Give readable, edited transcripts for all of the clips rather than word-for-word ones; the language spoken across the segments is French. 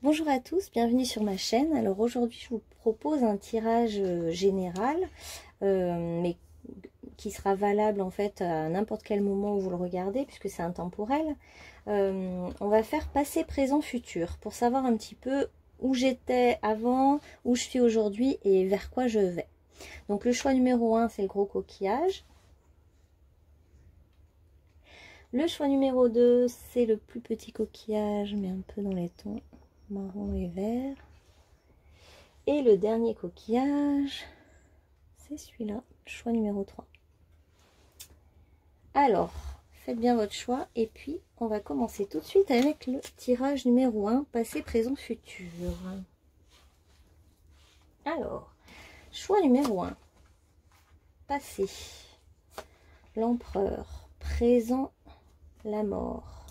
Bonjour à tous, bienvenue sur ma chaîne. Alors aujourd'hui je vous propose un tirage général, mais qui sera valable en fait à n'importe quel moment où vous le regardez puisque c'est intemporel. On va faire passé, présent, futur pour savoir un petit peu où j'étais avant, où je suis aujourd'hui et vers quoi je vais. Donc le choix numéro 1 c'est le gros coquillage. Le choix numéro 2 c'est le plus petit coquillage mais un peu dans les tons marron et vert. Et le dernier coquillage, c'est celui-là, choix numéro 3. Alors, faites bien votre choix et puis on va commencer tout de suite avec le tirage numéro 1, passé, présent, futur. Alors, choix numéro 1, passé, l'empereur, présent, la mort,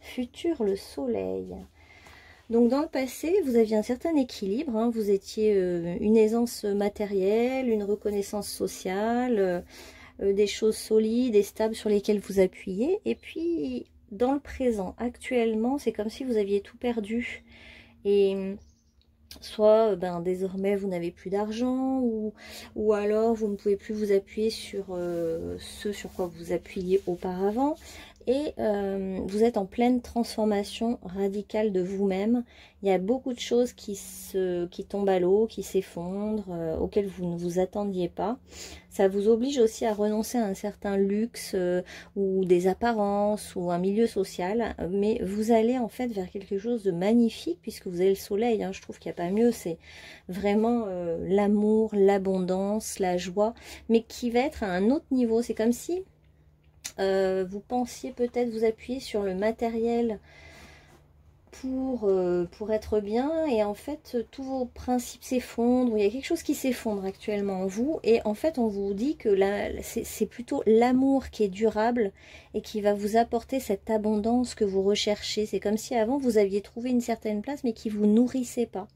futur, le soleil. Donc dans le passé, vous aviez un certain équilibre, hein, vous étiez une aisance matérielle, une reconnaissance sociale, des choses solides et stables sur lesquelles vous appuyez. Et puis dans le présent, actuellement, c'est comme si vous aviez tout perdu. Et soit désormais vous n'avez plus d'argent ou alors vous ne pouvez plus vous appuyer sur ce sur quoi vous appuyiez auparavant. Et vous êtes en pleine transformation radicale de vous-même. Il y a beaucoup de choses qui tombent à l'eau, qui s'effondrent, auxquelles vous ne vous attendiez pas. Ça vous oblige aussi à renoncer à un certain luxe ou des apparences ou un milieu social. Mais vous allez en fait vers quelque chose de magnifique puisque vous avez le soleil. Hein, je trouve qu'il n'y a pas mieux. C'est vraiment l'amour, l'abondance, la joie, mais qui va être à un autre niveau. C'est comme si vous pensiez peut-être vous appuyer sur le matériel pour être bien et en fait tous vos principes s'effondrent. Il y a quelque chose qui s'effondre actuellement en vous et en fait on vous dit que là c'est plutôt l'amour qui est durable et qui va vous apporter cette abondance que vous recherchez. C'est comme si avant vous aviez trouvé une certaine place mais qui vous nourrissait pas.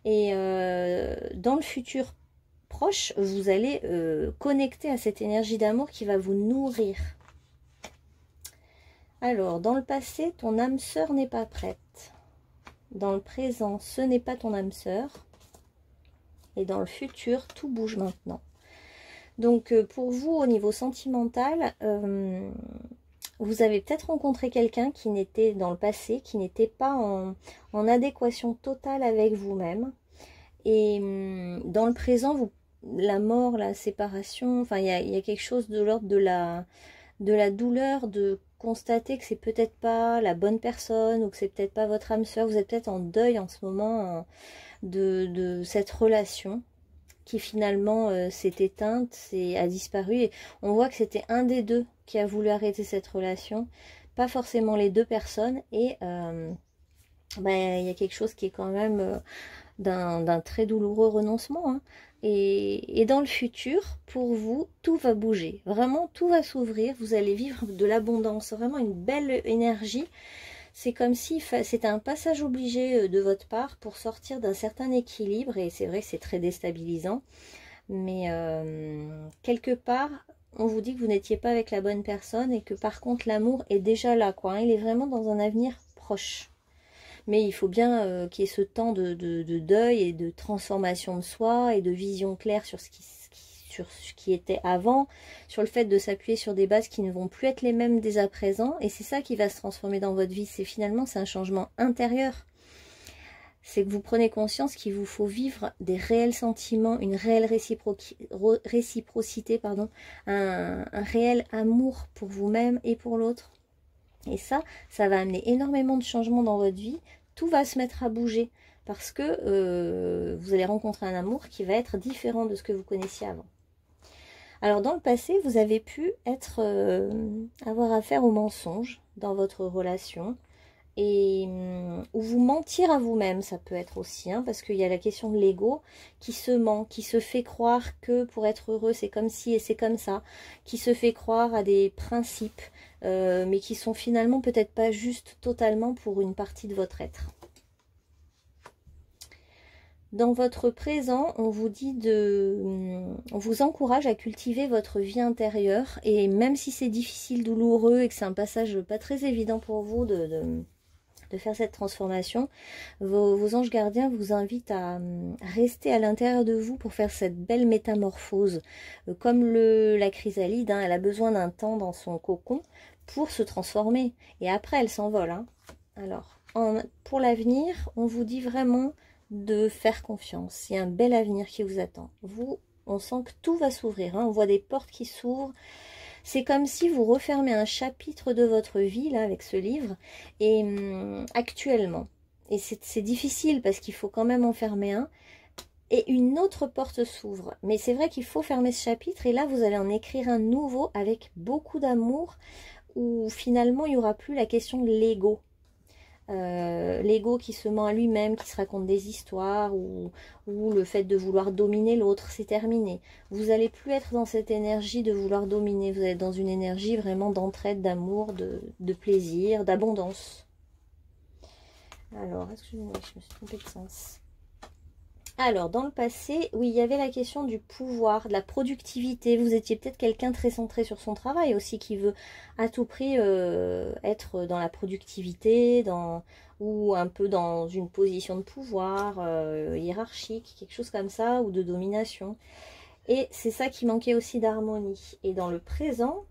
Et dans le futur proche, vous allez connecter à cette énergie d'amour qui va vous nourrir. Alors, dans le passé, ton âme sœur n'est pas prête. Dans le présent, ce n'est pas ton âme sœur. Et dans le futur, tout bouge maintenant. Donc, pour vous, au niveau sentimental, vous avez peut-être rencontré quelqu'un qui n'était dans le passé, qui n'était pas en adéquation totale avec vous-même. Et dans le présent, la mort, la séparation, enfin, il y a quelque chose de l'ordre de la douleur, de constater que c'est peut-être pas la bonne personne ou que c'est peut-être pas votre âme sœur. Vous êtes peut-être en deuil en ce moment de cette relation qui finalement s'est éteinte, a disparu. Et on voit que c'était un des deux qui a voulu arrêter cette relation, pas forcément les deux personnes. Et il y a quelque chose qui est quand même d'un très douloureux renoncement, hein. Et dans le futur, pour vous, tout va bouger. Vraiment, tout va s'ouvrir. Vous allez vivre de l'abondance. Vraiment une belle énergie. C'est comme si c'était un passage obligé de votre part pour sortir d'un certain équilibre. Et c'est vrai que c'est très déstabilisant. Mais quelque part, on vous dit que vous n'étiez pas avec la bonne personne et que par contre, l'amour est déjà là, quoi, hein. Il est vraiment dans un avenir proche. Mais il faut bien qu'il y ait ce temps de deuil et de transformation de soi et de vision claire sur ce qui était avant, sur le fait de s'appuyer sur des bases qui ne vont plus être les mêmes dès à présent. Et c'est ça qui va se transformer dans votre vie. C'est finalement, c'est un changement intérieur. C'est que vous prenez conscience qu'il vous faut vivre des réels sentiments, une réelle réciprocité, pardon, un réel amour pour vous-même et pour l'autre. Et ça va amener énormément de changements dans votre vie. Tout va se mettre à bouger parce que vous allez rencontrer un amour qui va être différent de ce que vous connaissiez avant. Alors dans le passé, vous avez pu avoir affaire aux mensonges dans votre relation et ou vous mentir à vous-même, ça peut être aussi, hein, parce qu'il y a la question de l'ego qui se ment, qui se fait croire que pour être heureux c'est comme ci et c'est comme ça, qui se fait croire à des principes mais qui sont finalement peut-être pas justes totalement pour une partie de votre être. Dans votre présent, on vous dit on vous encourage à cultiver votre vie intérieure et même si c'est difficile, douloureux et que c'est un passage pas très évident pour vous de faire cette transformation, vos anges gardiens vous invitent à rester à l'intérieur de vous pour faire cette belle métamorphose. Comme la chrysalide, hein, elle a besoin d'un temps dans son cocon pour se transformer. Et après, elle s'envole. Hein. Alors, pour l'avenir, on vous dit vraiment de faire confiance. Il y a un bel avenir qui vous attend. Vous, on sent que tout va s'ouvrir. Hein. On voit des portes qui s'ouvrent. C'est comme si vous refermez un chapitre de votre vie, là, avec ce livre, et actuellement. Et c'est difficile, parce qu'il faut quand même en fermer un, et une autre porte s'ouvre. Mais c'est vrai qu'il faut fermer ce chapitre, et là, vous allez en écrire un nouveau, avec beaucoup d'amour, où finalement, il n'y aura plus la question de l'ego. L'ego qui se ment à lui-même, qui se raconte des histoires, ou le fait de vouloir dominer l'autre, c'est terminé. Vous n'allez plus être dans cette énergie de vouloir dominer, vous êtes dans une énergie vraiment d'entraide, d'amour, de plaisir, d'abondance. Alors, excusez-moi, je me suis trompée de sens. Alors, dans le passé, oui, il y avait la question du pouvoir, de la productivité. Vous étiez peut-être quelqu'un très centré sur son travail aussi, qui veut à tout prix être dans la productivité, ou un peu dans une position de pouvoir hiérarchique, quelque chose comme ça, ou de domination. Et c'est ça qui manquait aussi d'harmonie. Et dans le présent,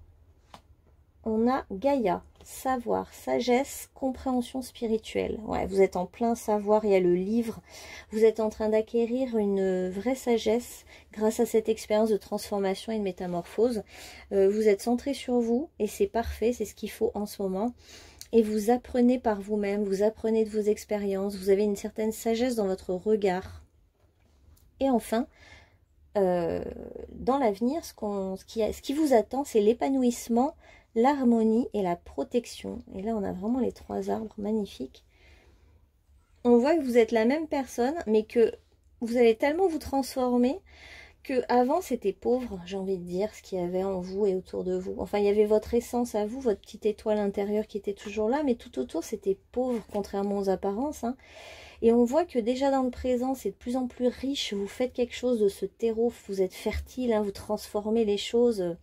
on a Gaïa, savoir, sagesse, compréhension spirituelle. Ouais, vous êtes en plein savoir, il y a le livre. Vous êtes en train d'acquérir une vraie sagesse grâce à cette expérience de transformation et de métamorphose. Vous êtes centré sur vous et c'est parfait, c'est ce qu'il faut en ce moment. Et vous apprenez par vous-même, vous apprenez de vos expériences, vous avez une certaine sagesse dans votre regard. Et enfin, dans l'avenir, ce qui vous attend, c'est l'épanouissement, l'harmonie et la protection. Et là, on a vraiment les trois arbres magnifiques. On voit que vous êtes la même personne, mais que vous allez tellement vous transformer que avant c'était pauvre, j'ai envie de dire, ce qu'il y avait en vous et autour de vous. Enfin, il y avait votre essence à vous, votre petite étoile intérieure qui était toujours là, mais tout autour c'était pauvre, contrairement aux apparences. Hein. Et on voit que déjà dans le présent, c'est de plus en plus riche. Vous faites quelque chose de ce terreau, vous êtes fertile, hein, vous transformez les choses.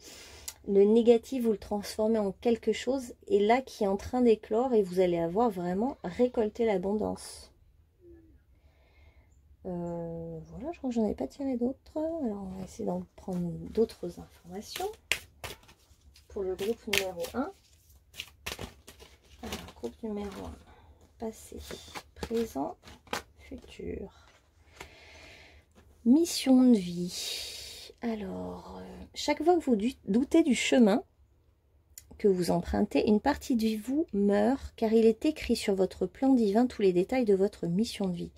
Le négatif, vous le transformez en quelque chose, et là qui est en train d'éclore, et vous allez avoir vraiment récolté l'abondance. Voilà, je crois que j'en ai pas tiré d'autres. Alors on va essayer d'en prendre d'autres informations. Pour le groupe numéro 1. Alors, groupe numéro 1. Passé, présent, futur. Mission de vie. Alors, chaque fois que vous doutez du chemin que vous empruntez, une partie de vous meurt, car il est écrit sur votre plan divin tous les détails de votre mission de vie.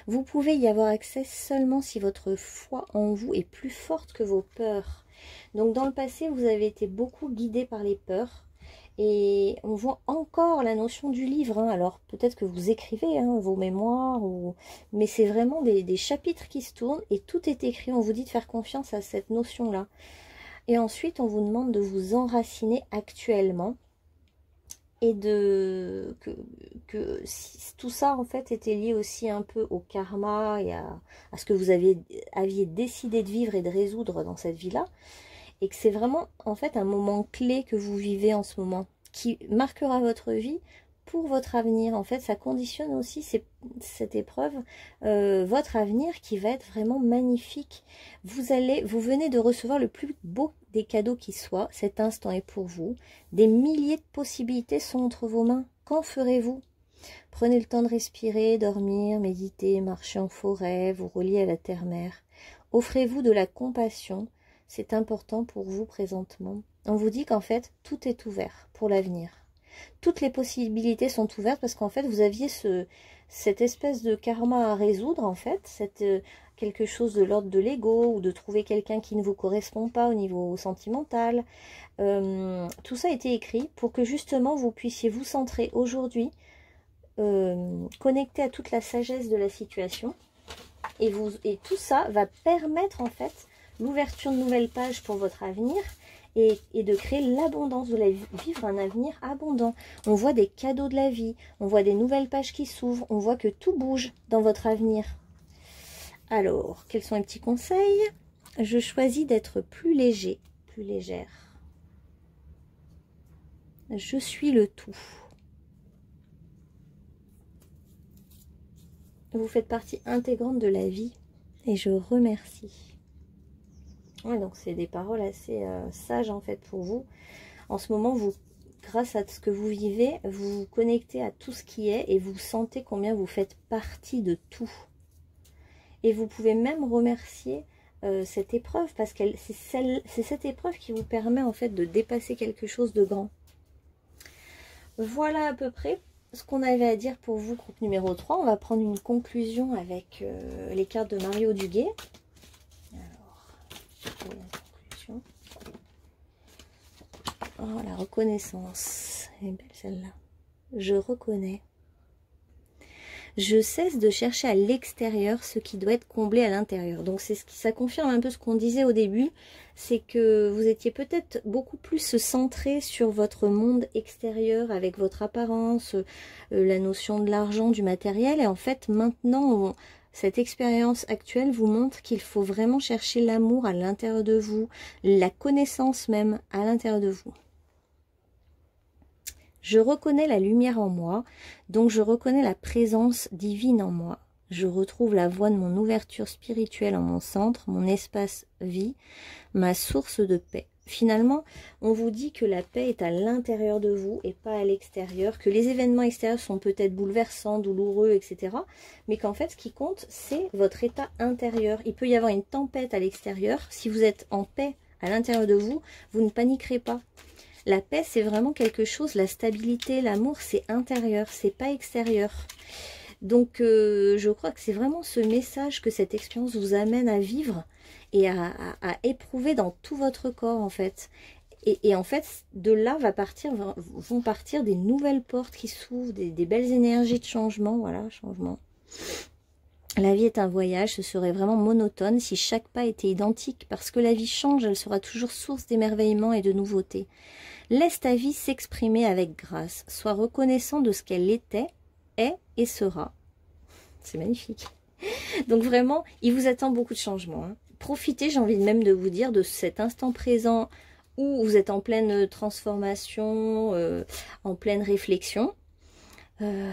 Vous pouvez y avoir accès seulement si votre foi en vous est plus forte que vos peurs. Donc dans le passé, vous avez été beaucoup guidé par les peurs. Et on voit encore la notion du livre. Hein. Alors peut-être que vous écrivez vos mémoires, mais c'est vraiment des chapitres qui se tournent et tout est écrit. On vous dit de faire confiance à cette notion-là. Et ensuite, on vous demande de vous enraciner actuellement. Et que tout ça, en fait, était lié aussi un peu au karma et à ce que vous aviez décidé de vivre et de résoudre dans cette vie-là. Et que c'est vraiment, en fait, un moment clé que vous vivez en ce moment, qui marquera votre vie pour votre avenir. En fait, ça conditionne aussi cette épreuve, votre avenir qui va être vraiment magnifique. Vous venez de recevoir le plus beau des cadeaux qui soient. Cet instant est pour vous. Des milliers de possibilités sont entre vos mains. Qu'en ferez-vous? Prenez le temps de respirer, dormir, méditer, marcher en forêt, vous relier à la terre-mère. Offrez-vous de la compassion. C'est important pour vous présentement. On vous dit qu'en fait, tout est ouvert pour l'avenir. Toutes les possibilités sont ouvertes parce qu'en fait, vous aviez cette espèce de karma à résoudre, en fait, quelque chose de l'ordre de l'ego ou de trouver quelqu'un qui ne vous correspond pas au niveau sentimental. Tout ça a été écrit pour que justement vous puissiez vous centrer aujourd'hui, connecté à toute la sagesse de la situation. Et tout ça va permettre en fait l'ouverture de nouvelles pages pour votre avenir et de créer l'abondance, de vivre un avenir abondant. On voit des cadeaux de la vie, on voit des nouvelles pages qui s'ouvrent, on voit que tout bouge dans votre avenir. Alors, quels sont les petits conseils? Je choisis d'être plus léger, plus légère. Je suis le tout. Vous faites partie intégrante de la vie et je remercie. Ouais, donc c'est des paroles assez sages en fait pour vous. En ce moment, vous, grâce à ce que vous vivez, vous vous connectez à tout ce qui est et vous sentez combien vous faites partie de tout. Et vous pouvez même remercier cette épreuve parce que c'est cette épreuve qui vous permet en fait de dépasser quelque chose de grand. Voilà à peu près ce qu'on avait à dire pour vous, groupe numéro 3. On va prendre une conclusion avec les cartes de Mario Duguay. Alors, la conclusion. Oh, la reconnaissance. Elle est belle celle-là. Je reconnais. Je cesse de chercher à l'extérieur ce qui doit être comblé à l'intérieur. Donc c'est ça confirme un peu ce qu'on disait au début, c'est que vous étiez peut-être beaucoup plus centré sur votre monde extérieur avec votre apparence, la notion de l'argent, du matériel. Et en fait maintenant, cette expérience actuelle vous montre qu'il faut vraiment chercher l'amour à l'intérieur de vous, la connaissance même à l'intérieur de vous. Je reconnais la lumière en moi, donc je reconnais la présence divine en moi. Je retrouve la voie de mon ouverture spirituelle en mon centre, mon espace vie, ma source de paix. Finalement, on vous dit que la paix est à l'intérieur de vous et pas à l'extérieur, que les événements extérieurs sont peut-être bouleversants, douloureux, etc. Mais qu'en fait, ce qui compte, c'est votre état intérieur. Il peut y avoir une tempête à l'extérieur. Si vous êtes en paix à l'intérieur de vous, vous ne paniquerez pas. La paix, c'est vraiment quelque chose, la stabilité, l'amour, c'est intérieur, c'est pas extérieur. Donc, je crois que c'est vraiment ce message que cette expérience vous amène à vivre et à éprouver dans tout votre corps, en fait. Et en fait, de là vont partir des nouvelles portes qui s'ouvrent, des belles énergies de changement, voilà, changement. La vie est un voyage, ce serait vraiment monotone si chaque pas était identique, parce que la vie change, elle sera toujours source d'émerveillement et de nouveautés. Laisse ta vie s'exprimer avec grâce. Sois reconnaissant de ce qu'elle était, est et sera. C'est magnifique. Donc vraiment, il vous attend beaucoup de changements. Hein. Profitez, j'ai envie même de vous dire, de cet instant présent où vous êtes en pleine transformation, en pleine réflexion.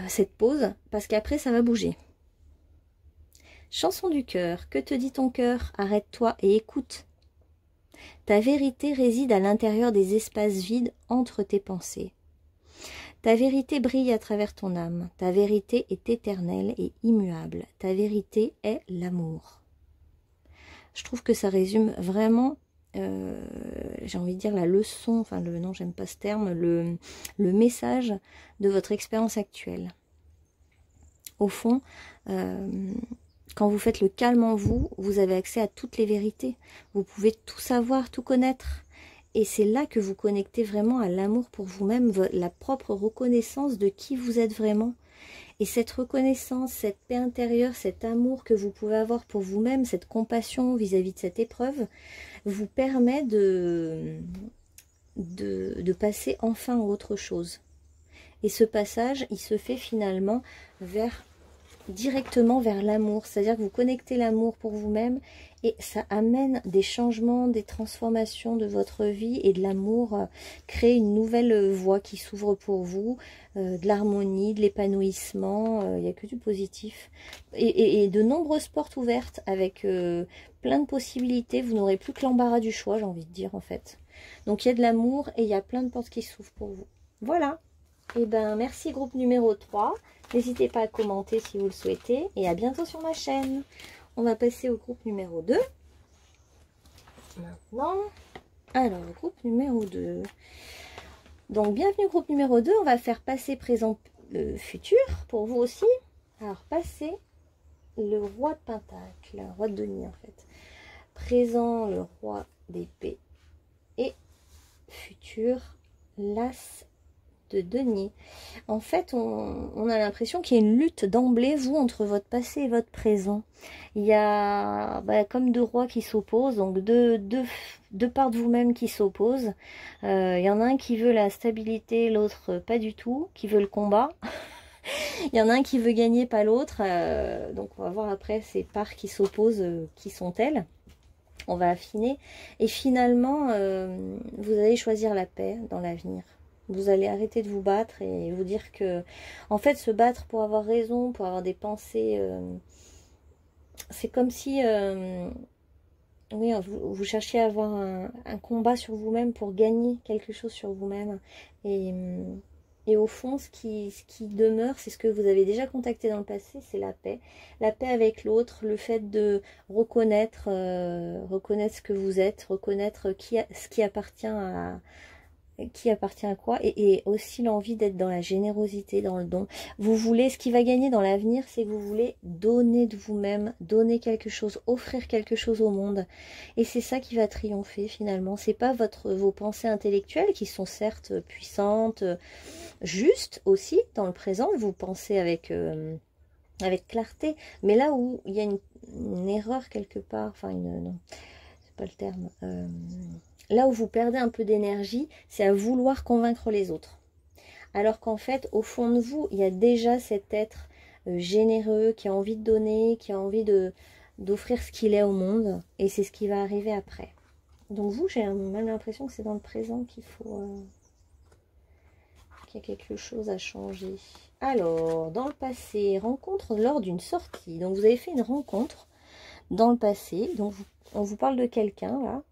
Cette pause, parce qu'après, ça va bouger. Chanson du cœur. Que te dit ton cœur? Arrête-toi et écoute. Ta vérité réside à l'intérieur des espaces vides entre tes pensées. Ta vérité brille à travers ton âme. Ta vérité est éternelle et immuable. Ta vérité est l'amour. Je trouve que ça résume vraiment, j'ai envie de dire la leçon, enfin non, j'aime pas ce terme, le message de votre expérience actuelle. Au fond, quand vous faites le calme en vous, vous avez accès à toutes les vérités. Vous pouvez tout savoir, tout connaître. Et c'est là que vous connectez vraiment à l'amour pour vous-même, la propre reconnaissance de qui vous êtes vraiment. Et cette reconnaissance, cette paix intérieure, cet amour que vous pouvez avoir pour vous-même, cette compassion vis-à-vis de cette épreuve, vous permet de passer enfin à autre chose. Et ce passage, il se fait finalement directement vers l'amour, c'est-à-dire que vous connectez l'amour pour vous-même et ça amène des changements, des transformations de votre vie et de l'amour, crée une nouvelle voie qui s'ouvre pour vous, de l'harmonie, de l'épanouissement, il n'y a que du positif et de nombreuses portes ouvertes avec plein de possibilités, vous n'aurez plus que l'embarras du choix, j'ai envie de dire en fait. Donc il y a de l'amour et il y a plein de portes qui s'ouvrent pour vous. Voilà, et ben merci groupe numéro 3. N'hésitez pas à commenter si vous le souhaitez. Et à bientôt sur ma chaîne. On va passer au groupe numéro 2. Maintenant. Alors, groupe numéro 2. Donc, bienvenue groupe numéro 2. On va faire passé, présent, futur pour vous aussi. Alors, passé, le roi de Pentacle. Le roi de denier en fait. Présent, le roi d'épée. Et futur, l'as de denier. En fait, on a l'impression qu'il y a une lutte d'emblée, vous, entre votre passé et votre présent. Il y a comme deux rois qui s'opposent, donc deux parts de vous-même qui s'opposent. Il y en a un qui veut la stabilité, l'autre pas du tout, qui veut le combat. Il y en a un qui veut gagner, pas l'autre. Donc on va voir après ces parts qui s'opposent, qui sont-elles. On va affiner. Et finalement, vous allez choisir la paix dans l'avenir. Vous allez arrêter de vous battre et vous dire que, en fait, se battre pour avoir raison, pour avoir des pensées, c'est comme si, oui, vous cherchiez à avoir un combat sur vous-même pour gagner quelque chose sur vous-même. Et au fond, ce qui demeure, c'est ce que vous avez déjà contacté dans le passé, c'est la paix. La paix avec l'autre, le fait de reconnaître, reconnaître ce que vous êtes, reconnaître ce qui appartient à quoi, et aussi l'envie d'être dans la générosité, dans le don. Vous voulez, ce qui va gagner dans l'avenir, c'est que vous voulez donner de vous-même, donner quelque chose, offrir quelque chose au monde, et c'est ça qui va triompher finalement. C'est pas vos pensées intellectuelles qui sont certes puissantes, justes aussi dans le présent, vous pensez avec clarté, mais là où il y a une erreur quelque part, enfin non, c'est pas le terme, là où vous perdez un peu d'énergie, c'est à vouloir convaincre les autres. Alors qu'en fait, au fond de vous, il y a déjà cet être généreux, qui a envie de donner, qui a envie d'offrir ce qu'il est au monde. Et c'est ce qui va arriver après. Donc vous, j'ai même l'impression que c'est dans le présent qu'il faut... qu'il y a quelque chose à changer. Alors, dans le passé, rencontre lors d'une sortie. Donc vous avez fait une rencontre dans le passé. Donc on vous parle de quelqu'un là.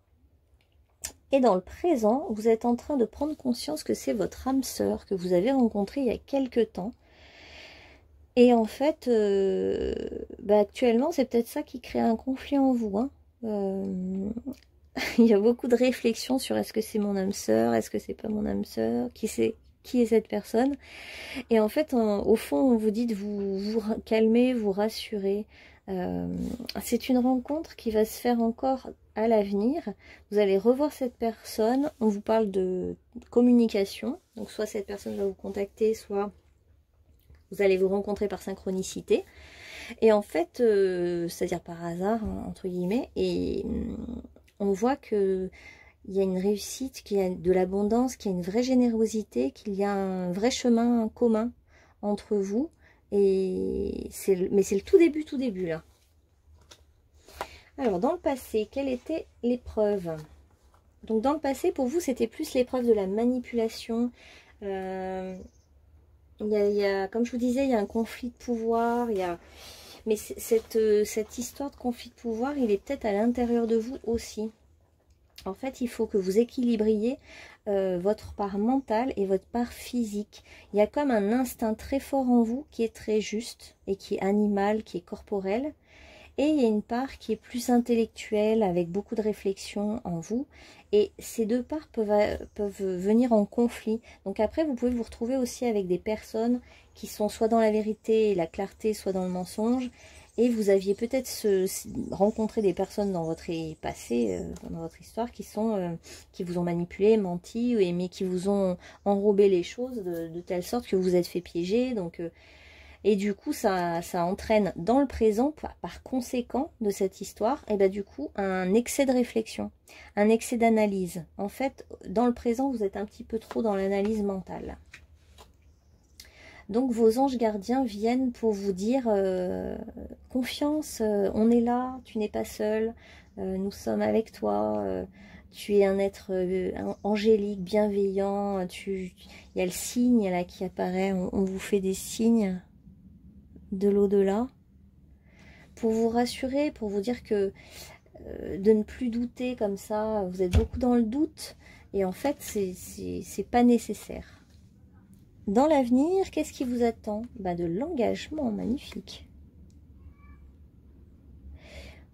Et dans le présent, vous êtes en train de prendre conscience que c'est votre âme sœur que vous avez rencontrée il y a quelques temps. Et en fait, actuellement, c'est peut-être ça qui crée un conflit en vous. Hein. Il y a beaucoup de réflexions sur est-ce que c'est mon âme sœur, est-ce que c'est pas mon âme sœur, qui est cette personne. Et en fait, au fond, on vous dit de vous calmer, vous rassurer. C'est une rencontre qui va se faire encore à l'avenir. Vous allez revoir cette personne, on vous parle de communication, donc soit cette personne va vous contacter, soit vous allez vous rencontrer par synchronicité, et en fait, c'est-à-dire par hasard, hein, entre guillemets, et on voit que il y a une réussite, qu'il y a de l'abondance, qu'il y a une vraie générosité, qu'il y a un vrai chemin commun entre vous, mais c'est le tout début là. Alors, dans le passé, quelle était l'épreuve? Donc, dans le passé, pour vous, c'était plus l'épreuve de la manipulation. Comme je vous disais, il y a un conflit de pouvoir. Mais cette histoire de conflit de pouvoir, il est peut-être à l'intérieur de vous aussi. En fait, il faut que vous équilibriez votre part mentale et votre part physique. Il y a comme un instinct très fort en vous qui est très juste et qui est animal, qui est corporel. Et il y a une part qui est plus intellectuelle, avec beaucoup de réflexion en vous. Et ces deux parts peuvent venir en conflit. Donc après, vous pouvez vous retrouver aussi avec des personnes qui sont soit dans la vérité et la clarté, soit dans le mensonge. Et vous aviez peut-être rencontré des personnes dans votre passé, dans votre histoire, qui vous ont manipulé, menti, mais qui vous ont enrobé les choses de telle sorte que vous vous êtes fait piéger. Donc... et du coup, ça entraîne dans le présent, par conséquent de cette histoire, et du coup, un excès de réflexion, un excès d'analyse. En fait, dans le présent, vous êtes un petit peu trop dans l'analyse mentale. Donc, vos anges gardiens viennent pour vous dire confiance, on est là, tu n'es pas seul, nous sommes avec toi, tu es un être angélique, bienveillant, il y a le signe là qui apparaît, on vous fait des signes de l'au-delà, pour vous rassurer, pour vous dire que de ne plus douter comme ça, vous êtes beaucoup dans le doute, et en fait c'est pas nécessaire. Dans l'avenir, qu'est-ce qui vous attend? De l'engagement, magnifique.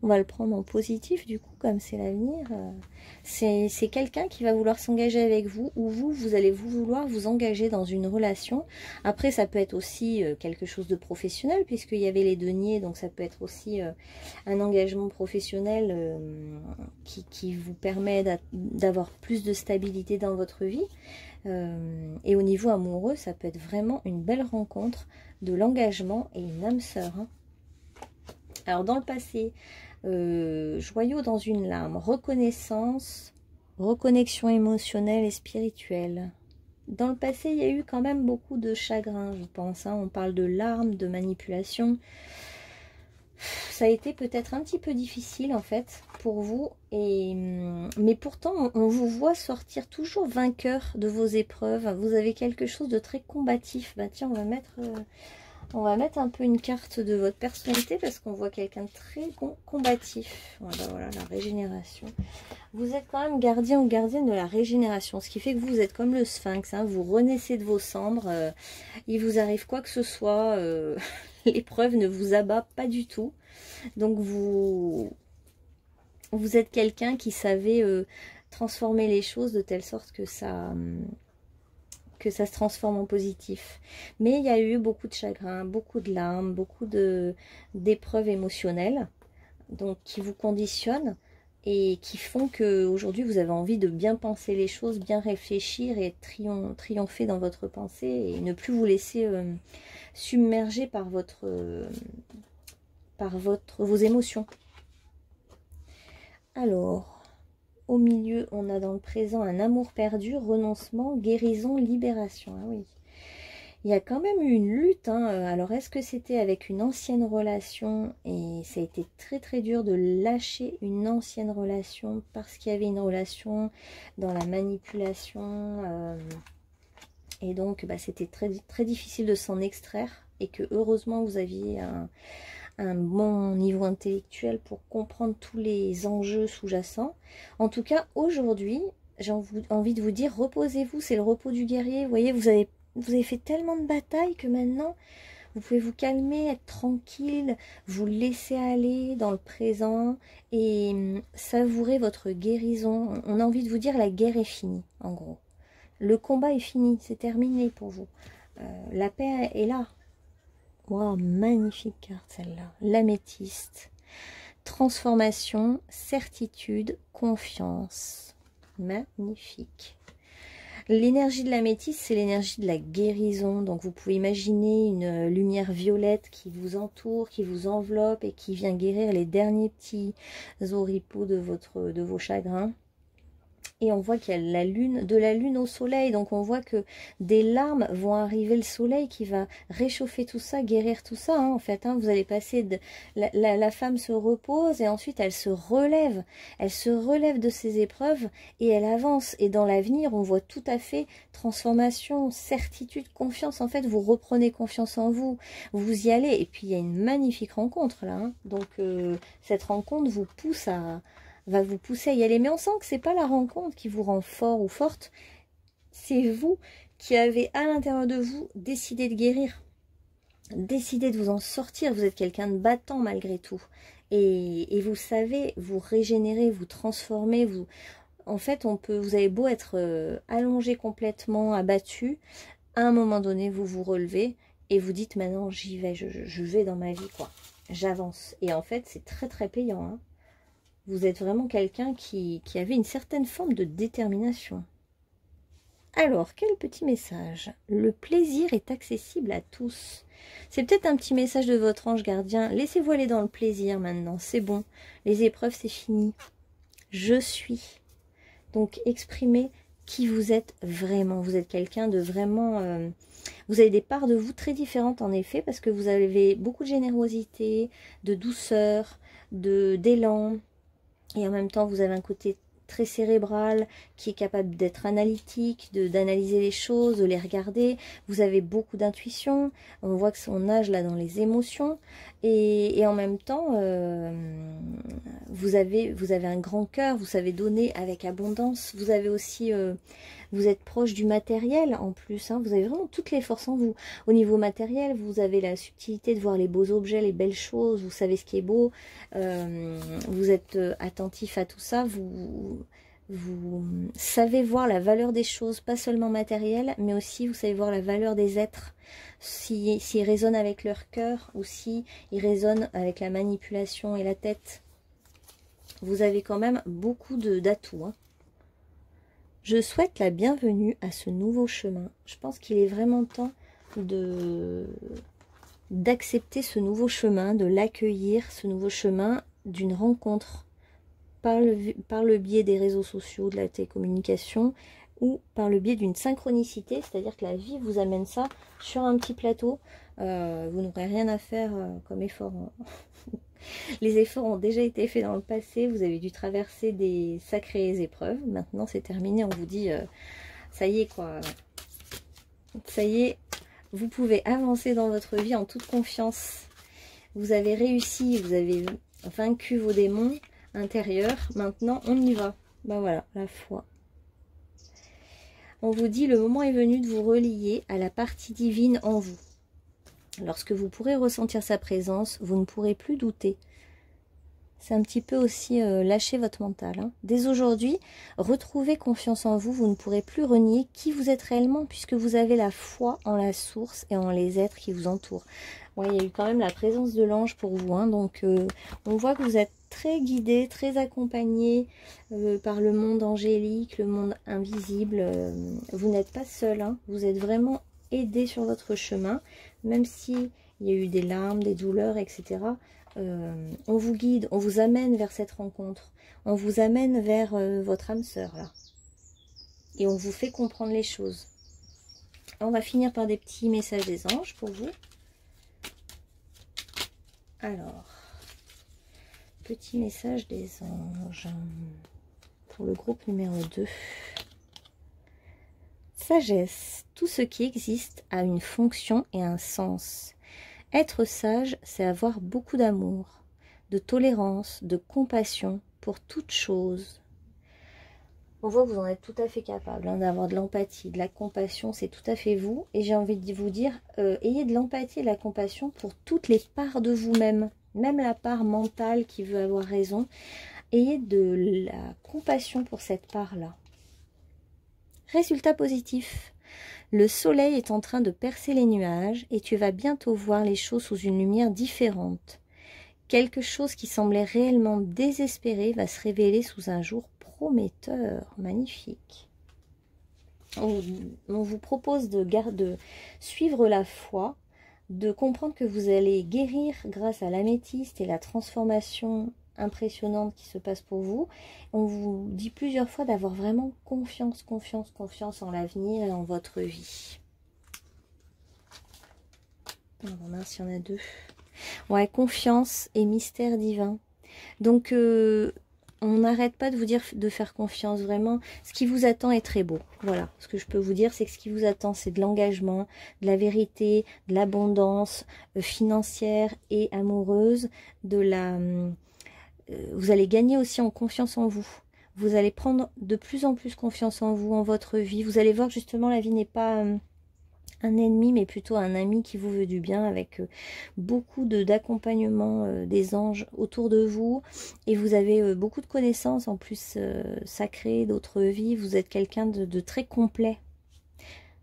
On va le prendre en positif du coup, comme c'est l'avenir. C'est quelqu'un qui va vouloir s'engager avec vous, ou vous allez vouloir vous engager dans une relation. Après, ça peut être aussi quelque chose de professionnel, puisqu'il y avait les deniers, donc ça peut être aussi un engagement professionnel qui vous permet d'avoir plus de stabilité dans votre vie. Et au niveau amoureux, ça peut être vraiment une belle rencontre, de l'engagement et une âme sœur. Hein. Alors dans le passé, joyau dans une larme, reconnaissance, reconnexion émotionnelle et spirituelle. Dans le passé, il y a eu quand même beaucoup de chagrin, je pense. Hein. On parle de larmes, de manipulation. ça a été peut-être un petit peu difficile en fait pour vous, mais pourtant on vous voit sortir toujours vainqueur de vos épreuves. Vous avez quelque chose de très combatif. Bah tiens, on va mettre un peu une carte de votre personnalité parce qu'on voit quelqu'un de très combatif. Voilà, voilà, la régénération. Vous êtes quand même gardien ou gardienne de la régénération, ce qui fait que vous êtes comme le sphinx, hein, vous renaissez de vos cendres, il vous arrive quoi que ce soit, l'épreuve ne vous abat pas du tout. Donc vous êtes quelqu'un qui savait transformer les choses de telle sorte que ça se transforme en positif. Mais il y a eu beaucoup de chagrin, beaucoup de larmes, beaucoup d'épreuves émotionnelles, donc qui vous conditionnent et qui font qu'aujourd'hui vous avez envie de bien penser les choses, bien réfléchir et triompher dans votre pensée et ne plus vous laisser submerger par vos émotions. Alors, au milieu, on a dans le présent un amour perdu, renoncement, guérison, libération. Ah oui. Il y a quand même eu une lutte, hein. Alors est-ce que c'était avec une ancienne relation et ça a été très très dur de lâcher une ancienne relation parce qu'il y avait une relation dans la manipulation et donc bah, c'était très, très difficile de s'en extraire et que heureusement vous aviez un bon niveau intellectuel pour comprendre tous les enjeux sous-jacents. En tout cas aujourd'hui j'ai envie de vous dire reposez-vous, c'est le repos du guerrier. Vous voyez, vous avez fait tellement de batailles que maintenant, vous pouvez vous calmer, être tranquille, vous laisser aller dans le présent et savourer votre guérison. On a envie de vous dire la guerre est finie, en gros. Le combat est fini, c'est terminé pour vous. La paix est là. Waouh, magnifique carte celle-là. L'améthyste. Transformation, certitude, confiance. Magnifique. L'énergie de l'améthyste, c'est l'énergie de la guérison. Donc vous pouvez imaginer une lumière violette qui vous entoure, qui vous enveloppe et qui vient guérir les derniers petits oripeaux de vos chagrins. Et on voit qu'il y a de la lune au soleil, donc on voit que des larmes vont arriver, le soleil qui va réchauffer tout ça, guérir tout ça, hein, en fait. Hein, vous allez passer de... La femme se repose et ensuite elle se relève de ses épreuves et elle avance. Et dans l'avenir, on voit tout à fait transformation, certitude, confiance. En fait, vous reprenez confiance en vous, vous y allez. Et puis il y a une magnifique rencontre là, hein. Donc cette rencontre vous pousse va vous pousser à y aller. Mais on sent que c'est pas la rencontre qui vous rend fort ou forte. C'est vous qui avez à l'intérieur de vous décidé de guérir. Décidé de vous en sortir. Vous êtes quelqu'un de battant malgré tout. Et vous savez vous régénérer, vous transformer. En fait, vous avez beau être allongé complètement, abattu. À un moment donné, vous vous relevez et vous dites maintenant j'y vais, je vais dans ma vie, quoi. J'avance. Et en fait, c'est très très payant, hein. Vous êtes vraiment quelqu'un qui avait une certaine forme de détermination. Alors, quel petit message? Le plaisir est accessible à tous. C'est peut-être un petit message de votre ange gardien. Laissez-vous aller dans le plaisir maintenant, c'est bon. Les épreuves, c'est fini. Je suis. Donc, exprimez qui vous êtes vraiment. Vous êtes quelqu'un de vraiment... vous avez des parts de vous très différentes en effet, parce que vous avez beaucoup de générosité, de douceur, d'élan. Et en même temps, vous avez un côté très cérébral qui est capable d'être analytique, d'analyser les choses, de les regarder. Vous avez beaucoup d'intuition. On voit que on nage là dans les émotions. Et en même temps, vous avez un grand cœur. Vous savez donner avec abondance. Vous avez aussi... vous êtes proche du matériel en plus, hein. Vous avez vraiment toutes les forces en vous. Au niveau matériel, vous avez la subtilité de voir les beaux objets, les belles choses. Vous savez ce qui est beau. Vous êtes attentif à tout ça. Vous savez voir la valeur des choses, pas seulement matérielles, mais aussi vous savez voir la valeur des êtres. S'ils résonnent avec leur cœur ou s'ils résonnent avec la manipulation et la tête. Vous avez quand même beaucoup d'atouts, hein. Je souhaite la bienvenue à ce nouveau chemin. Je pense qu'il est vraiment temps d'accepter ce nouveau chemin, de l'accueillir, ce nouveau chemin d'une rencontre par le biais des réseaux sociaux, de la télécommunication ou par le biais d'une synchronicité, c'est-à-dire que la vie vous amène ça sur un petit plateau. Vous n'aurez rien à faire comme effort Les efforts ont déjà été faits dans le passé, vous avez dû traverser des sacrées épreuves. Maintenant c'est terminé, on vous dit ça y est quoi. Ça y est, vous pouvez avancer dans votre vie en toute confiance. Vous avez réussi, vous avez vaincu vos démons intérieurs. Maintenant on y va. Ben voilà, la foi. On vous dit le moment est venu de vous relier à la partie divine en vous. Lorsque vous pourrez ressentir sa présence, vous ne pourrez plus douter. C'est un petit peu aussi lâcher votre mental. Hein. Dès aujourd'hui, retrouvez confiance en vous. Vous ne pourrez plus renier qui vous êtes réellement puisque vous avez la foi en la source et en les êtres qui vous entourent. Ouais, il y a eu quand même la présence de l'ange pour vous. Hein, donc, on voit que vous êtes très guidé, très accompagné par le monde angélique, le monde invisible. Vous n'êtes pas seul. Hein, vous êtes vraiment aidé sur votre chemin. Même s'il y a eu des larmes, des douleurs, etc., on vous guide, on vous amène vers cette rencontre. On vous amène vers votre âme sœur, là. Et on vous fait comprendre les choses. On va finir par des petits messages des anges pour vous. Alors, petit message des anges pour le groupe numéro 2. Sagesse, tout ce qui existe a une fonction et un sens. Être sage, c'est avoir beaucoup d'amour, de tolérance, de compassion pour toute chose. On voit que vous en êtes tout à fait capable hein, d'avoir de l'empathie, de la compassion, c'est tout à fait vous. Et j'ai envie de vous dire, ayez de l'empathie et de la compassion pour toutes les parts de vous-même, même la part mentale qui veut avoir raison. Ayez de la compassion pour cette part-là. Résultat positif. Le soleil est en train de percer les nuages et tu vas bientôt voir les choses sous une lumière différente. Quelque chose qui semblait réellement désespéré va se révéler sous un jour prometteur. Magnifique. On vous propose de suivre la foi, de comprendre que vous allez guérir grâce à l'améthyste et la transformation impressionnante qui se passe pour vous. On vous dit plusieurs fois d'avoir vraiment confiance en l'avenir et en votre vie. Oh, mince, il y en a 2. Ouais, confiance et mystère divin. Donc, on n'arrête pas de vous dire de faire confiance, vraiment. Ce qui vous attend est très beau. Voilà, ce que je peux vous dire, c'est que ce qui vous attend, c'est de l'engagement, de la vérité, de l'abondance financière et amoureuse, de la... vous allez gagner aussi en confiance en vous. Vous allez prendre de plus en plus confiance en vous, en votre vie. Vous allez voir que justement la vie n'est pas un ennemi, mais plutôt un ami qui vous veut du bien, avec beaucoup d'accompagnement des anges autour de vous. Et vous avez beaucoup de connaissances en plus sacrées, d'autres vies. Vous êtes quelqu'un de très complet.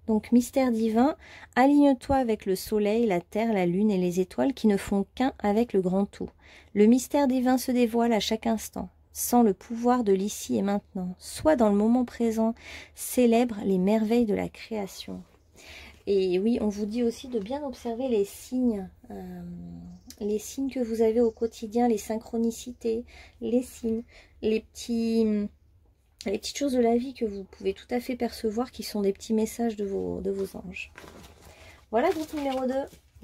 Donc, mystère divin, aligne-toi avec le soleil, la terre, la lune et les étoiles qui ne font qu'un avec le grand tout. Le mystère divin se dévoile à chaque instant, sans le pouvoir de l'ici et maintenant. Sois dans le moment présent, célèbre les merveilles de la création. Et oui, on vous dit aussi de bien observer les signes que vous avez au quotidien, les synchronicités, les signes, les petites choses de la vie que vous pouvez tout à fait percevoir, qui sont des petits messages de vos anges. Voilà, groupe numéro 2.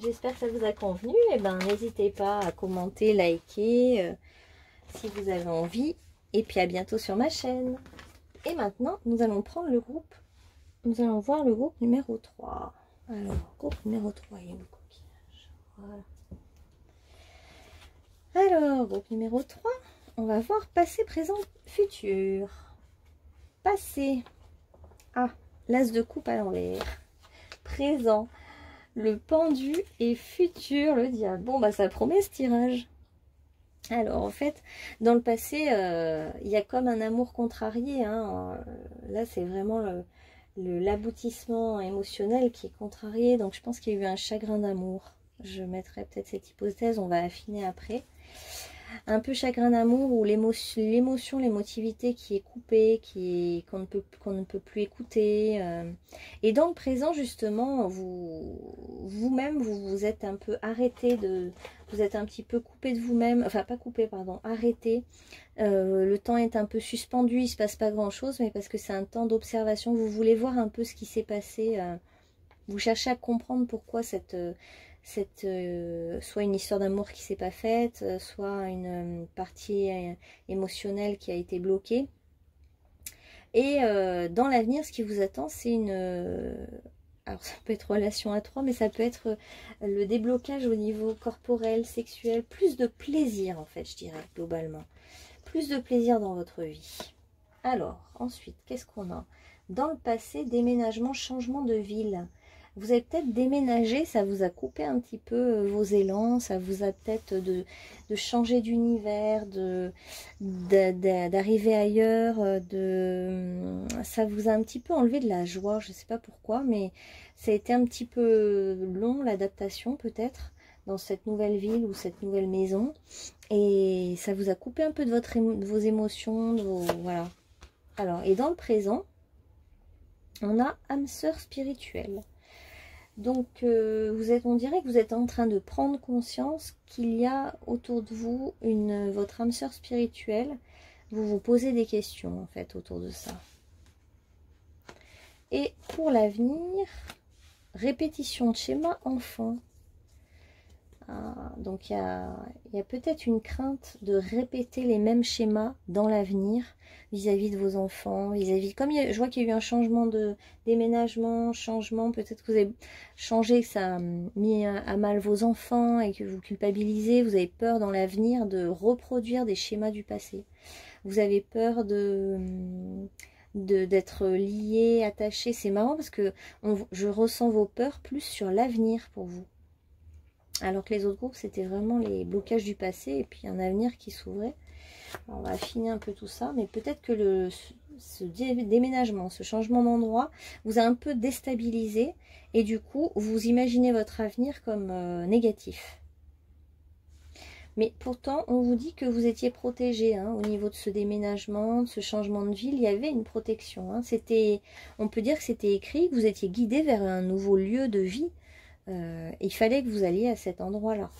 J'espère que ça vous a convenu. Et ben, n'hésitez pas à commenter, liker si vous avez envie. Et puis à bientôt sur ma chaîne. Et maintenant, nous allons prendre le groupe. Nous allons voir le groupe numéro 3. Alors, groupe numéro 3, il y a le coquillage. Voilà. Alors, groupe numéro 3, on va voir passé, présent, futur. Passé. Ah, l'as de coupe à l'envers. Présent, le pendu, et futur, le diable. Bon, bah ça promet ce tirage. Alors, en fait, dans le passé, il y a comme un amour contrarié. Hein. Là, c'est vraiment l'aboutissement émotionnel qui est contrarié. Donc, je pense qu'il y a eu un chagrin d'amour. Je mettrai peut-être cette hypothèse, on va affiner après. Un peu chagrin d'amour ou l'émotion, l'émotivité qui est coupée, qu'on ne peut plus écouter. Et dans le présent, justement, vous-même, vous êtes un peu arrêté vous êtes un petit peu coupé de vous-même, enfin pas coupé, pardon, arrêté. Le temps est un peu suspendu, il ne se passe pas grand-chose, mais parce que c'est un temps d'observation. Vous voulez voir un peu ce qui s'est passé. Vous cherchez à comprendre pourquoi cette soit une histoire d'amour qui s'est pas faite, soit une partie émotionnelle qui a été bloquée. Et dans l'avenir, ce qui vous attend, c'est alors ça peut être relation à trois, mais ça peut être le déblocage au niveau corporel, sexuel, plus de plaisir en fait, je dirais, globalement. Plus de plaisir dans votre vie. Alors, ensuite, qu'est-ce qu'on a? Dans le passé, déménagement, changement de ville. Vous avez peut-être déménagé, ça vous a coupé un petit peu vos élans, ça vous a peut-être de changer d'univers, d'arriver ailleurs, ça vous a un petit peu enlevé de la joie, je ne sais pas pourquoi, mais ça a été un petit peu long l'adaptation peut-être dans cette nouvelle ville ou cette nouvelle maison, et ça vous a coupé un peu de vos émotions, voilà. Alors, et dans le présent, on a âme sœur spirituelle. Donc, on dirait que vous êtes en train de prendre conscience qu'il y a autour de vous votre âme sœur spirituelle. Vous vous posez des questions, en fait, autour de ça. Et pour l'avenir, répétition de schéma enfant. Donc, il y a peut-être une crainte de répéter les mêmes schémas dans l'avenir vis-à-vis de vos enfants, comme je vois qu'il y a eu un changement de déménagement, peut-être que vous avez changé, que ça a mis à mal vos enfants et que vous culpabilisez, vous avez peur dans l'avenir de reproduire des schémas du passé. Vous avez peur d'être lié, attaché. C'est marrant parce que je ressens vos peurs plus sur l'avenir pour vous. Alors que les autres groupes, c'était vraiment les blocages du passé et puis un avenir qui s'ouvrait. On va affiner un peu tout ça, mais peut-être que ce déménagement, ce changement d'endroit vous a un peu déstabilisé et du coup, vous imaginez votre avenir comme négatif. Mais pourtant, on vous dit que vous étiez protégé au niveau de ce déménagement, de ce changement de ville. Il y avait une protection. On peut dire que c'était écrit, que vous étiez guidé vers un nouveau lieu de vie. Il fallait que vous alliez à cet endroit-là.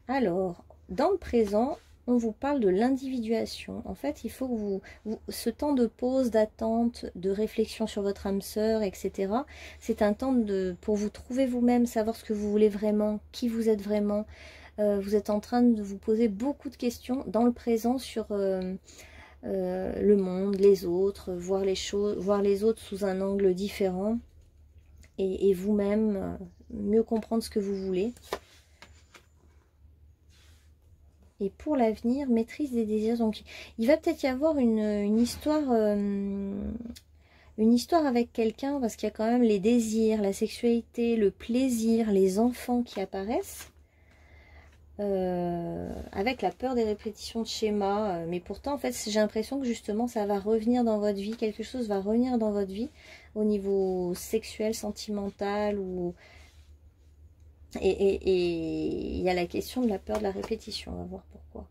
Alors, dans le présent, on vous parle de l'individuation. En fait, il faut que ce temps de pause, d'attente, de réflexion sur votre âme sœur, etc. C'est un temps pour vous trouver vous-même, savoir ce que vous voulez vraiment, qui vous êtes vraiment. Vous êtes en train de vous poser beaucoup de questions dans le présent sur le monde, les autres, voir les autres sous un angle différent. Et vous-même, mieux comprendre ce que vous voulez. Et pour l'avenir, maîtrise des désirs. Donc, il va peut-être y avoir une histoire avec quelqu'un, parce qu'il y a quand même les désirs, la sexualité, le plaisir, les enfants qui apparaissent. Avec la peur des répétitions de schémas. Mais pourtant, en fait, j'ai l'impression que justement, ça va revenir dans votre vie. Quelque chose va revenir dans votre vie au niveau sexuel, sentimental. Et il y a la question de la peur de la répétition. On va voir pourquoi.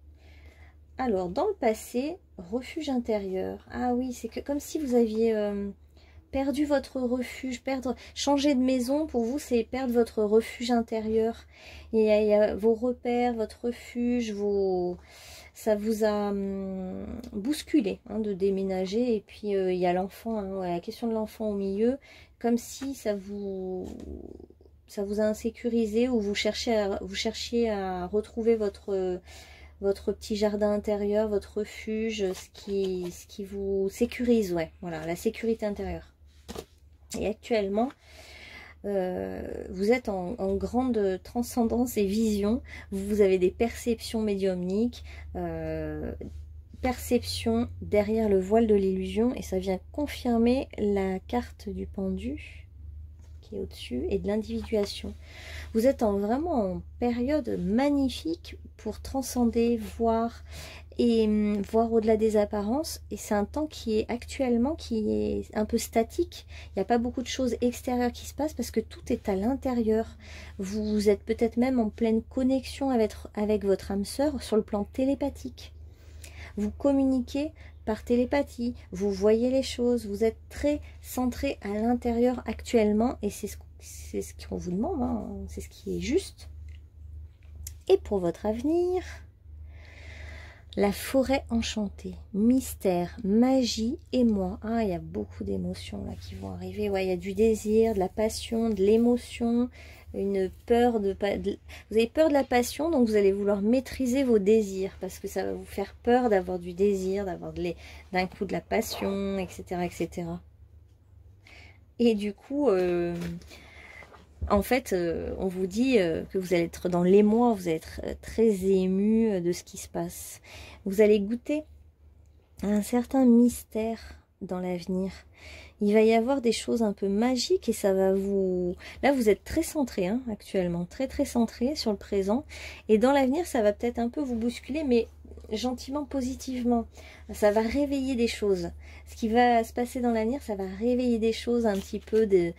Alors, dans le passé, refuge intérieur. Ah oui, c'est comme si vous aviez perdu votre refuge. Changer de maison, pour vous, c'est perdre votre refuge intérieur. Il y a vos repères, votre refuge, ça vous a bousculé de déménager. Et puis, il y a l'enfant, la question de l'enfant au milieu, comme si ça vous a insécurisé ou vous cherchiez à retrouver votre petit jardin intérieur, votre refuge, ce qui vous sécurise, voilà, la sécurité intérieure. Et actuellement, vous êtes en grande transcendance et vision. Vous avez des perceptions médiumniques, perceptions derrière le voile de l'illusion, et ça vient confirmer la carte du pendu qui est au-dessus et de l'individuation. Vous êtes vraiment en période magnifique pour transcender, voir au-delà des apparences. Et c'est un temps qui est actuellement un peu statique. Il n'y a pas beaucoup de choses extérieures qui se passent parce que tout est à l'intérieur. Vous êtes peut-être même en pleine connexion avec votre âme sœur sur le plan télépathique. Vous communiquez par télépathie, vous voyez les choses, vous êtes très centré à l'intérieur actuellement et c'est ce qu'on vous demande, c'est ce qui est juste. Et pour votre avenir, la forêt enchantée, mystère, magie et moi. Il y a beaucoup d'émotions là qui vont arriver. Il y a du désir, de la passion, de l'émotion, une peur vous avez peur de la passion, donc vous allez vouloir maîtriser vos désirs, parce que ça va vous faire peur d'avoir du désir, d'avoir d'un coup de la passion, etc., etc. Et du coup, en fait, on vous dit que vous allez être dans l'émoi, vous allez être très ému de ce qui se passe. Vous allez goûter à un certain mystère dans l'avenir. Il va y avoir des choses un peu magiques et ça va vous... Là, vous êtes très centré hein, actuellement, très très centré sur le présent. Et dans l'avenir, ça va peut-être un peu vous bousculer, mais gentiment, positivement. Ça va réveiller des choses. Ce qui va se passer dans l'avenir, ça va réveiller des choses un petit peu, des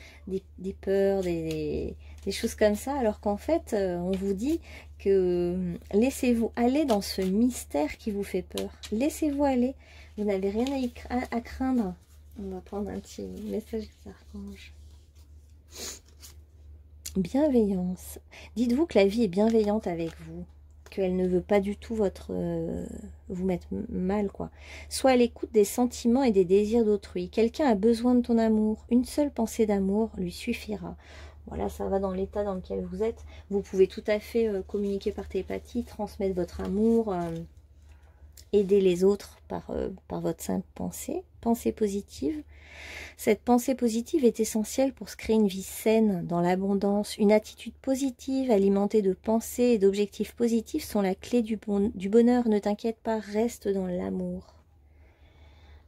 peurs, des choses comme ça. Alors qu'en fait, on vous dit que laissez-vous aller dans ce mystère qui vous fait peur. Laissez-vous aller. Vous n'avez rien à craindre. On va prendre un petit message des archanges. Bienveillance. Dites-vous que la vie est bienveillante avec vous. Qu'elle ne veut pas du tout vous mettre mal, quoi. Sois à l'écoute des sentiments et des désirs d'autrui. Quelqu'un a besoin de ton amour. Une seule pensée d'amour lui suffira. Voilà, ça va dans l'état dans lequel vous êtes. Vous pouvez tout à fait communiquer par télépathie, transmettre votre amour, aider les autres par votre simple pensée. Pensée positive. Cette pensée positive est essentielle pour se créer une vie saine, dans l'abondance. Une attitude positive, alimentée de pensées et d'objectifs positifs, sont la clé du bonheur. Ne t'inquiète pas, reste dans l'amour.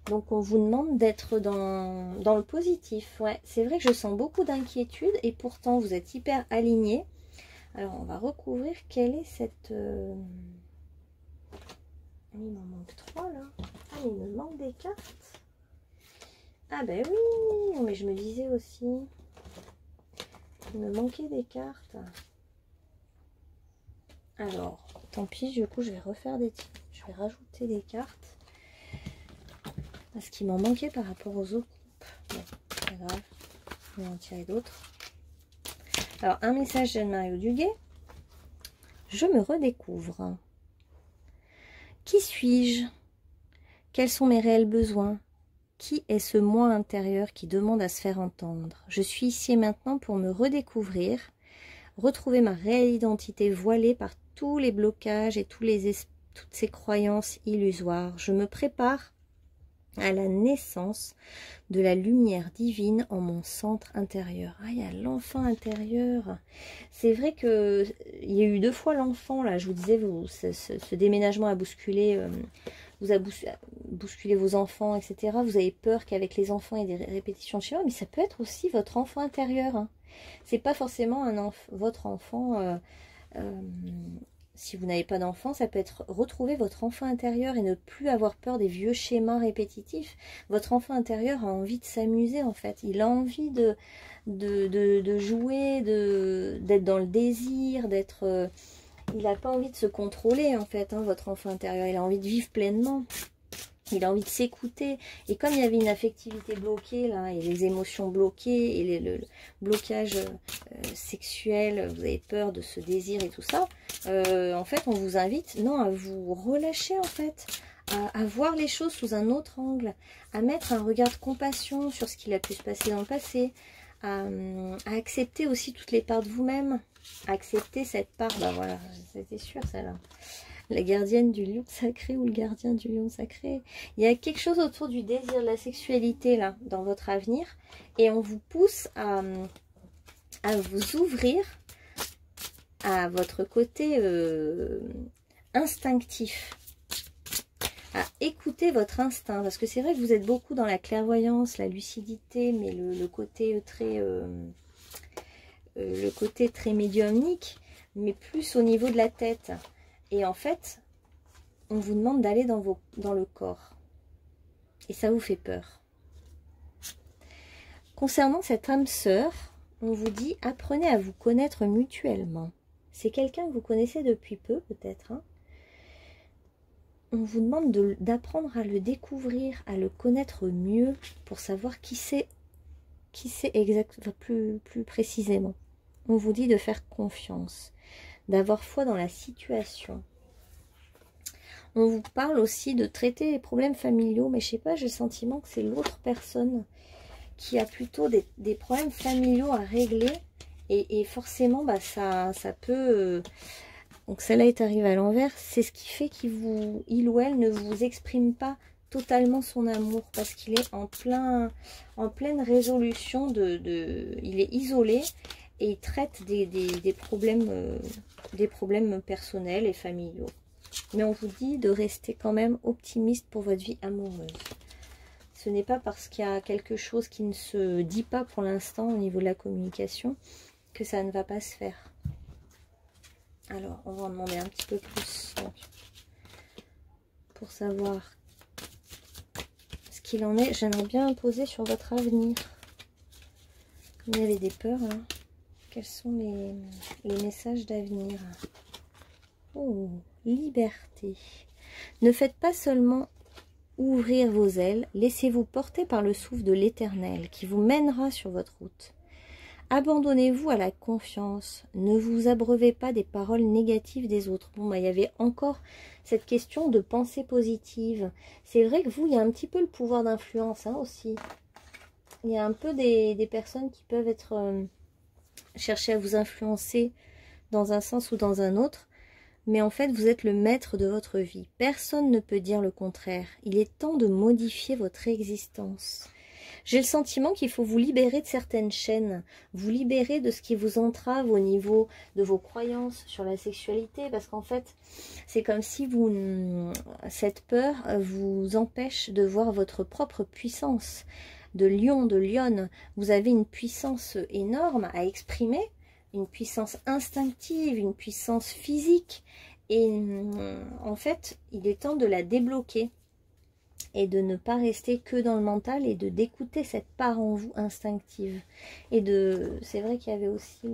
Donc on vous demande d'être dans le positif. Ouais, c'est vrai que je sens beaucoup d'inquiétude et pourtant vous êtes hyper alignés. Alors on va recouvrir quelle est cette... Il m'en manque 3 là. Ah, il me manque des cartes. Ah ben oui, mais je me disais aussi, il me manquait des cartes. Alors, tant pis, du coup, je vais refaire je vais rajouter des cartes. Parce qu'il m'en manquait par rapport aux autres groupes. Bon, c'est pas grave, je vais en tirer d'autres. Alors, un message d'Anne-Marie Duguay. Je me redécouvre. Qui suis-je? Quels sont mes réels besoins? Qui est ce moi intérieur qui demande à se faire entendre? Je suis ici et maintenant pour me redécouvrir, retrouver ma réelle identité voilée par tous les blocages et toutes ces croyances illusoires. Je me prépare à la naissance de la lumière divine en mon centre intérieur. Ah, il y a l'enfant intérieur. C'est vrai que il y a eu 2 fois l'enfant, là, je vous disais, ce déménagement a bousculé... vous a bousculé vos enfants, etc. Vous avez peur qu'avec les enfants, il y ait des répétitions de schémas, mais ça peut être aussi votre enfant intérieur. Hein. C'est pas forcément votre enfant. Si vous n'avez pas d'enfant, ça peut être retrouver votre enfant intérieur et ne plus avoir peur des vieux schémas répétitifs. Votre enfant intérieur a envie de s'amuser, en fait. Il a envie de jouer, d'être dans le désir, d'être... il n'a pas envie de se contrôler, en fait, hein, votre enfant intérieur. Il a envie de vivre pleinement. Il a envie de s'écouter. Et comme il y avait une affectivité bloquée, là, et les émotions bloquées, et le blocage sexuel, vous avez peur de ce désir et tout ça, en fait, on vous invite, non, à vous relâcher, en fait, à voir les choses sous un autre angle, à mettre un regard de compassion sur ce qu'il a pu se passer dans le passé, à accepter aussi toutes les parts de vous-même, accepter cette part, ben voilà, c'était sûr celle-là, la gardienne du lion sacré ou le gardien du lion sacré. Il y a quelque chose autour du désir, de la sexualité là, dans votre avenir, et on vous pousse à vous ouvrir à votre côté instinctif, à écouter votre instinct, parce que c'est vrai que vous êtes beaucoup dans la clairvoyance, la lucidité, mais le côté très médiumnique, mais plus au niveau de la tête. Et en fait, on vous demande d'aller dans le corps. Et ça vous fait peur. Concernant cette âme sœur, on vous dit, apprenez à vous connaître mutuellement. C'est quelqu'un que vous connaissez depuis peu, peut-être. Hein. On vous demande d'apprendre à le découvrir, à le connaître mieux, pour savoir qui c'est exactement, plus précisément. On vous dit de faire confiance, d'avoir foi dans la situation. On vous parle aussi de traiter les problèmes familiaux, mais je sais pas, j'ai le sentiment que c'est l'autre personne qui a plutôt des problèmes familiaux à régler Et forcément, bah, ça peut... donc celle-là est arrivée à l'envers. C'est ce qui fait il ou elle ne vous exprime pas totalement son amour. Parce qu'il est en pleine résolution il est isolé et il traite des problèmes personnels et familiaux. Mais on vous dit de rester quand même optimiste pour votre vie amoureuse. Ce n'est pas parce qu'il y a quelque chose qui ne se dit pas pour l'instant au niveau de la communication que ça ne va pas se faire. Alors, on va en demander un petit peu plus donc, pour savoir ce qu'il en est. J'aimerais bien poser sur votre avenir. Comme il y avait des peurs, là. Quels sont les messages d'avenir? Oh, liberté. Ne faites pas seulement ouvrir vos ailes, laissez-vous porter par le souffle de l'Éternel qui vous mènera sur votre route. Abandonnez-vous à la confiance, ne vous abreuvez pas des paroles négatives des autres. Bon, bah, il y avait encore cette question de pensée positive. C'est vrai que vous, il y a un petit peu le pouvoir d'influence hein, aussi. Il y a un peu des personnes qui peuvent être chercher à vous influencer dans un sens ou dans un autre. Mais en fait, vous êtes le maître de votre vie. Personne ne peut dire le contraire. Il est temps de modifier votre existence. J'ai le sentiment qu'il faut vous libérer de certaines chaînes, vous libérer de ce qui vous entrave au niveau de vos croyances sur la sexualité, parce qu'en fait, c'est comme si cette peur vous empêche de voir votre propre puissance. De lion, de lionne, vous avez une puissance énorme à exprimer, une puissance instinctive, une puissance physique. Et en fait, il est temps de la débloquer et de ne pas rester que dans le mental et d'écouter cette part en vous instinctive. Et c'est vrai qu'il y avait aussi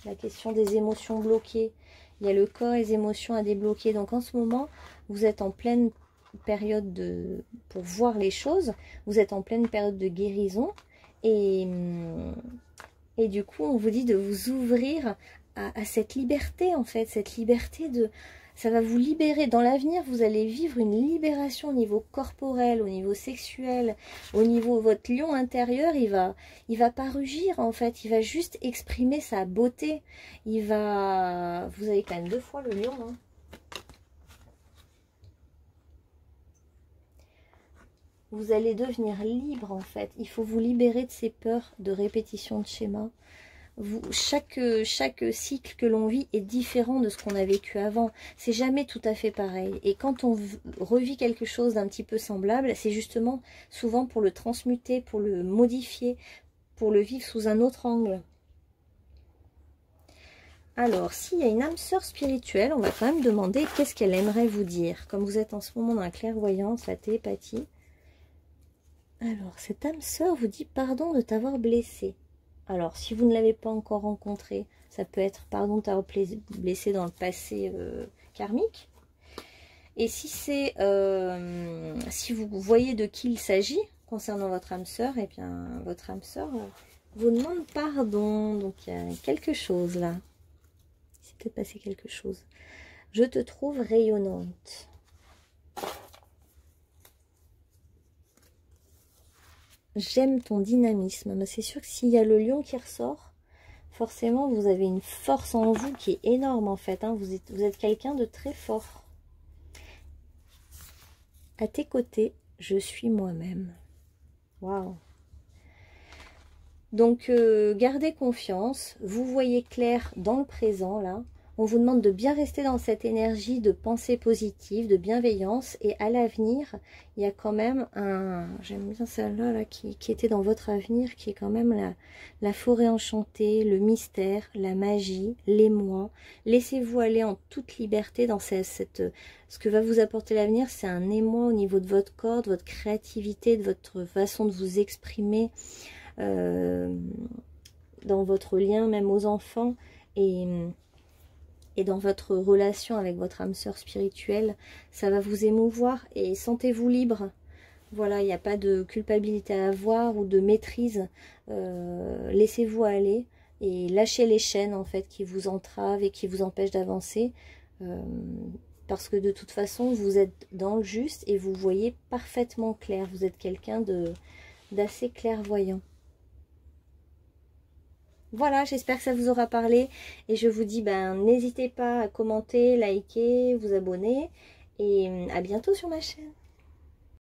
la question des émotions bloquées. Il y a le corps et les émotions à débloquer. Donc en ce moment, vous êtes en pleine période pour voir les choses. Vous êtes en pleine période de guérison. Et du coup, on vous dit de vous ouvrir à cette liberté, en fait. Cette liberté ça va vous libérer. Dans l'avenir, vous allez vivre une libération au niveau corporel, au niveau sexuel, au niveau votre lion intérieur. Il va pas rugir, en fait. Il va juste exprimer sa beauté. Vous avez quand même 2 fois le lion, hein. Vous allez devenir libre, en fait. Il faut vous libérer de ces peurs de répétition de schémas. Chaque cycle que l'on vit est différent de ce qu'on a vécu avant. C'est jamais tout à fait pareil. Et quand on revit quelque chose d'un petit peu semblable, c'est justement souvent pour le transmuter, pour le modifier, pour le vivre sous un autre angle. Alors, s'il y a une âme sœur spirituelle, on va quand même demander qu'est-ce qu'elle aimerait vous dire. Comme vous êtes en ce moment dans la clairvoyance, la télépathie. Alors, cette âme sœur vous dit pardon de t'avoir blessé. Alors, si vous ne l'avez pas encore rencontré, ça peut être pardon de t'avoir blessé dans le passé karmique. Et si c'est si vous voyez de qui il s'agit concernant votre âme sœur, eh bien votre âme sœur vous demande pardon. Donc il y a quelque chose là. Il s'est peut-être passé quelque chose. Je te trouve rayonnante. J'aime ton dynamisme. C'est sûr que s'il y a le lion qui ressort, forcément vous avez une force en vous qui est énorme en fait. Hein. Vous êtes quelqu'un de très fort. À tes côtés, je suis moi-même. Waouh. Donc gardez confiance. Vous voyez clair dans le présent là. On vous demande de bien rester dans cette énergie de pensée positive, de bienveillance. Et à l'avenir, il y a quand même j'aime bien celle-là là, qui était dans votre avenir, qui est quand même la forêt enchantée, le mystère, la magie, l'émoi. Laissez-vous aller en toute liberté dans ce que va vous apporter l'avenir. C'est un émoi au niveau de votre corps, de votre créativité, de votre façon de vous exprimer, dans votre lien même aux enfants. Et dans votre relation avec votre âme sœur spirituelle, ça va vous émouvoir et sentez-vous libre. Voilà, il n'y a pas de culpabilité à avoir ou de maîtrise. Laissez-vous aller et lâchez les chaînes en fait qui vous entravent et qui vous empêchent d'avancer. Parce que de toute façon, vous êtes dans le juste et vous voyez parfaitement clair. Vous êtes quelqu'un d'assez clairvoyant. Voilà, j'espère que ça vous aura parlé. Et je vous dis, n'hésitez pas à commenter, liker, vous abonner. Et à bientôt sur ma chaîne.